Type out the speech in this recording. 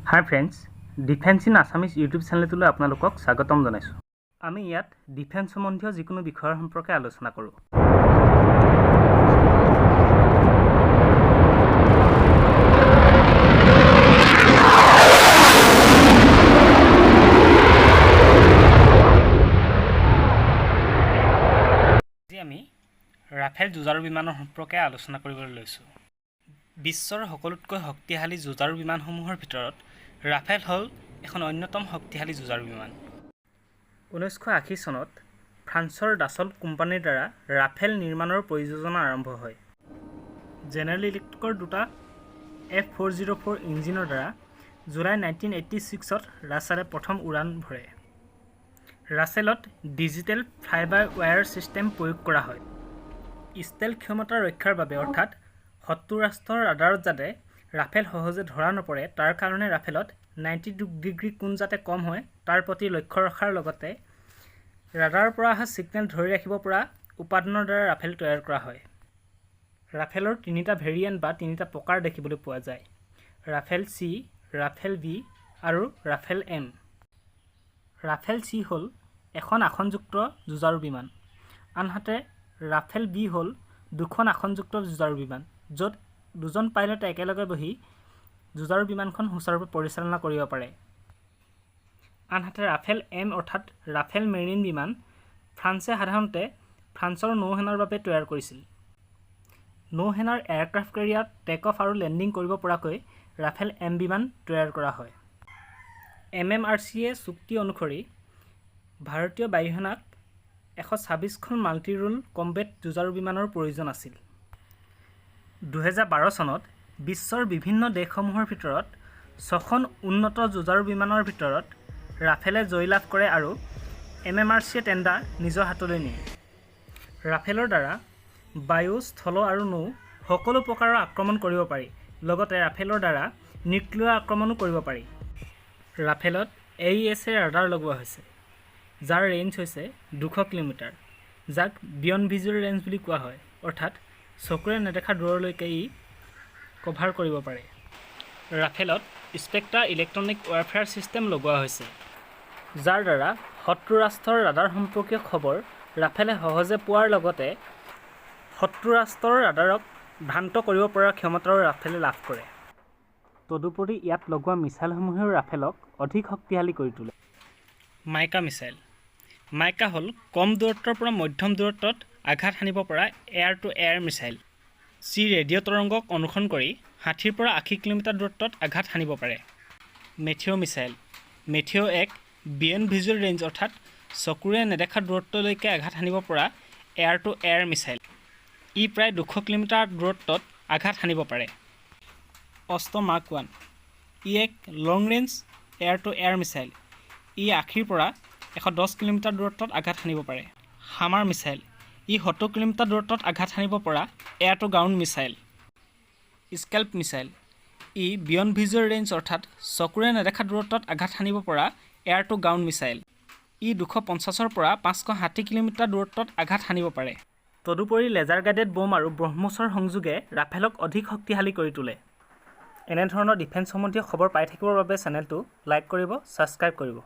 Hi friends, Defence in Assamese YouTube channel তুলে আপোনালোকক স্বাগতম জনাইছো। আমি ইয়াত ডিফেন্স সম্বন্ধীয় যিকোনো বিষয়ৰ সম্পৰ্কে আলোচনা কৰো। আজি আমি ৰাফেল যুঁজাৰু বিমানৰ সম্পৰ্কে আলোচনা কৰিবলৈ লৈছো। বিশ্বৰ সকলোতকৈ শক্তিশালী যুঁজাৰু বিমানসমূহৰ ভিতৰত ৰাফেল হ'ল এখন অন্যতম শক্তিশালী যুঁজাৰু বিমান। 1980 চনত ফ্ৰান্সৰ ডাছল কোম্পানীৰ দ্বাৰা ৰাফেল নিৰ্মাণৰ পৰিযোজনা আৰম্ভ হয়। জেনেৰেল ইলেক্ট্ৰিকৰ দুটা S400 ইঞ্জিনৰ দ্বাৰা জুলাই 1986ত ৰাছেলে প্ৰথম উৰাণ ভৰে। ৰাছেলত ডিজিটেল ফ্লাই-বাই ৱায়াৰ ছিষ্টেম প্ৰয়োগ কৰা হয়। ষ্টেল ক্ষমতা ৰক্ষাৰ বাবে অৰ্থাৎ শত্ৰু ৰাষ্ট্ৰৰ ৰাডাৰত যাতে ৰাফেল সহজে ধৰা নপৰে তাৰ কাৰণে ৰাফেলত 90 ডিগ্ৰী কোণ যাতে কম হয় তাৰ প্ৰতি লক্ষ্য ৰখাৰ লগতে ৰাডাৰৰ পৰা অহা ছিগনেল ধৰি ৰাখিব পৰা উপাদানৰ দ্বাৰা ৰাফেল তৈয়াৰ কৰা হয়। ৰাফেলৰ তিনিটা ভেৰিয়েণ্ট বা তিনিটা প্ৰকাৰ দেখিবলৈ পোৱা যায়: ৰাফেল চি, ৰাফেল বি আৰু ৰাফেল এম। ৰাফেল চি হ'ল এখন আসনযুক্ত যুঁজাৰু বিমান, আনহাতে ৰাফেল বি হ'ল দুখন আসনযুক্ত যুঁজাৰু বিমান য'ত দুজন পাইলট একেলগে বহি যুঁজাৰু বিমানখন সুচাৰুৰূপে পৰিচালনা কৰিব পাৰে। আনহাতে ৰাফেল এম অৰ্থাৎ ৰাফেল মেৰিন বিমান ফ্ৰান্সে সাধাৰণতে ফ্ৰান্সৰ নৌসেনাৰ বাবে তৈয়াৰ কৰিছিল। নৌসেনাৰ এয়াৰক্ৰাফ্ট কেৰিয়াৰত টেক অফ আৰু লেণ্ডিং কৰিব পৰাকৈ ৰাফেল এম বিমান তৈয়াৰ কৰা হয়। MMRCA চুক্তি অনুসৰি ভাৰতীয় বায়ুসেনাক 126খন মাল্টি ৰোল কম্বেট যুঁজাৰু বিমানৰ প্ৰয়োজন আছিল। 2012 চনত বিশ্বৰ বিভিন্ন দেশসমূহৰ ভিতৰত 6খন উন্নত যুঁজাৰু বিমানৰ ভিতৰত ৰাফেলে জয়লাভ কৰে আৰু MMRCA টেণ্ডাৰ নিজৰ হাতলৈ নিয়ে। ৰাফেলৰ দ্বাৰা বায়ু, স্থল আৰু নৌ সকলো প্ৰকাৰৰ আক্ৰমণ কৰিব পাৰি, লগতে ৰাফেলৰ দ্বাৰা নিউক্লিয়াৰ আক্ৰমণো কৰিব পাৰি। ৰাফেলত AESA ৰাডাৰ লগোৱা হৈছে যাৰ ৰেঞ্জ হৈছে 200 কিলোমিটাৰ, যাক বিয়ণ্ড ভিজুৱেল ৰেঞ্জ বুলি কোৱা হয়, অৰ্থাৎ চকুৰে নেদেখা দূৰলৈকে ই কভাৰ কৰিব পাৰে। ৰাফেলত স্পেক্ট্ৰা ইলেক্ট্ৰনিক ৱাৰফেয়াৰ ছিষ্টেম লগোৱা হৈছে যাৰ দ্বাৰা শত্ৰু ৰাষ্ট্ৰৰ ৰাডাৰ সম্পৰ্কীয় খবৰ ৰাফেলে সহজে পোৱাৰ লগতে শত্ৰু ৰাষ্ট্ৰৰ ৰাডাৰক ভ্ৰান্ত কৰিব পৰাৰ ক্ষমতাও ৰাফেলে লাভ কৰে। তদুপৰি ইয়াত লগোৱা মিছাইলসমূহেও ৰাফেলক অধিক শক্তিশালী কৰি তোলে। মাইকা মিছাইল। মাইকা হ'ল কম দূৰত্বৰ পৰা মধ্যম দূৰত্বত আঘাত হানিব পৰা এয়াৰ টু এয়াৰ মিছাইল যি ৰেডিঅ' তৰংগক অনুসৰণ কৰি 60 পৰা 80 কিলোমিটাৰ দূৰত্বত আঘাত হানিব পাৰে। মেথিঅ' মিছাইল। মেথিঅ' এক বিয়ণ্ড ভিজুৱেল ৰেঞ্জ অৰ্থাৎ চকুৰে নেদেখা দূৰত্বলৈকে আঘাত হানিব পৰা এয়াৰ টু এয়াৰ মিছাইল। ই প্ৰায় 200 কিলোমিটাৰ দূৰত্বত আঘাত হানিব পাৰে। অস্ত্ৰ মাৰ্ক 1। ই এক long range air to air missile. ই 80 পৰা 110 কিলোমিটাৰ দূৰত্বত আঘাত হানিব পাৰে। হামাৰ মিছাইল। ই 70 কিলোমিটাৰ দূৰত্বত আঘাত হানিব পৰা air to ground missile. Scalp missile. E beyond visual range অৰ্থাৎ চকুৰে নেদেখা দূৰত্বত আঘাত হানিব পৰা এয়াৰ টু গ্ৰাউণ্ড মিছাইল। ই 250 পৰা 560 কিলোমিটাৰ দূৰত্বত আঘাত হানিব পাৰে। তদুপৰি লেজাৰ গাইডেড বম আৰু ব্ৰহ্মছৰ সংযোগে ৰাফেলক অধিক শক্তিশালী কৰি তোলে। এনেধৰণৰ ডিফেন্স সম্বন্ধীয় খবৰ পাই থাকিবৰ বাবে চেনেলটো লাইক কৰিব, ছাবস্ক্ৰাইব কৰিব।